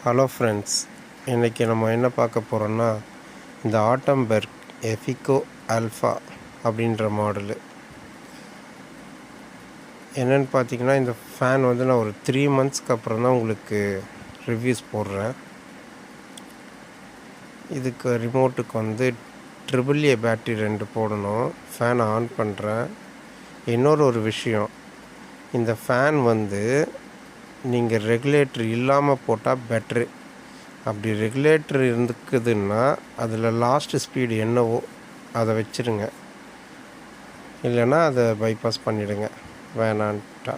Hello friends, இன்றைக்கி நம்ம என்ன பார்க்க போகிறோன்னா, இந்த ஆட்டம்பெர்க் எஃபிகோ ஆல்ஃபா அப்படின்ற மாடலு என்னென்னு பார்த்தீங்கன்னா, இந்த ஃபேன் வந்து நான் ஒரு 3 மந்த்ஸ்க்கு அப்புறம் தான் உங்களுக்கு ரிவ்யூஸ் போடுறேன். இதுக்கு ரிமோட்டுக்கு வந்து AAA பேட்ரி 2 போடணும். ஃபேனை ஆன் பண்ணுறேன். இன்னொரு விஷயம், இந்த ஃபேன் வந்து நீங்கள் ரெகுலேட்டர் இல்லாமல் போட்டால் பெட்ரு. அப்படி ரெகுலேட்டர் இருக்குதுன்னா அதில் லாஸ்ட்டு ஸ்பீடு என்னவோ அதை வச்சுருங்க, இல்லைன்னா அதை பைபாஸ் பண்ணிவிடுங்க வேணான்ட்டா.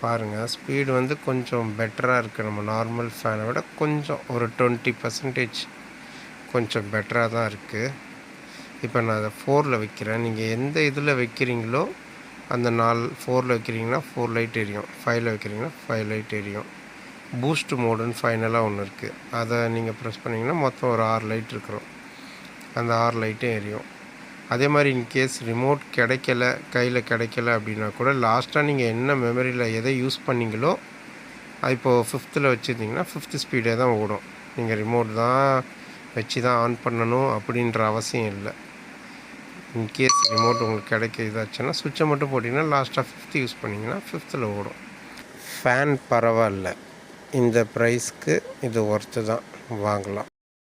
பாருங்கள், ஸ்பீடு வந்து கொஞ்சம் பெட்டராக இருக்குது. நம்ம நார்மல் ஃபேனை விட கொஞ்சம் ஒரு 20% கொஞ்சம் பெட்டராக தான் இருக்குது. இப்போ நான் அதை 4ல் வைக்கிறேன். நீங்கள் எந்த இதில் வைக்கிறீங்களோ அந்த 4 வைக்கிறீங்கன்னா 4 லைட் எரியும், 5ல் வைக்கிறீங்கன்னா 5 லைட் எரியும். பூஸ்ட் மோடுன்னு ஃபைனலாக ஒன்று இருக்குது. அதை நீங்கள் ப்ரெஸ் பண்ணிங்கன்னா மொத்தம் ஒரு 6 லைட் இருக்கிறோம். அந்த 6 லைட்டும் எரியும். அதே மாதிரி இன்கேஸ் ரிமோட் கையில் கிடைக்கல அப்படின்னா கூட லாஸ்ட்டாக நீங்கள் என்ன மெமரியில் எதை யூஸ் பண்ணிங்களோ அது இப்போது 5த்தில் வச்சுருந்தீங்கன்னா 5th ஸ்பீடே தான் ஓடும். நீங்கள் ரிமோட் தான் வச்சு தான் ஆன் பண்ணணும் அப்படின்ற அவசியம் இல்லை. இன்கேஸ் ரிமோட் உங்களுக்கு இதாச்சுன்னா சுவிட்சை மட்டும் போட்டிங்கன்னா லாஸ்ட்டாக 5th யூஸ் பண்ணிங்கன்னா 5த்தில் ஓடும். ஃபேன் பரவாயில்ல, இந்த ப்ரைஸ்க்கு இது ஒர்த்து தான், வாங்கலாம்.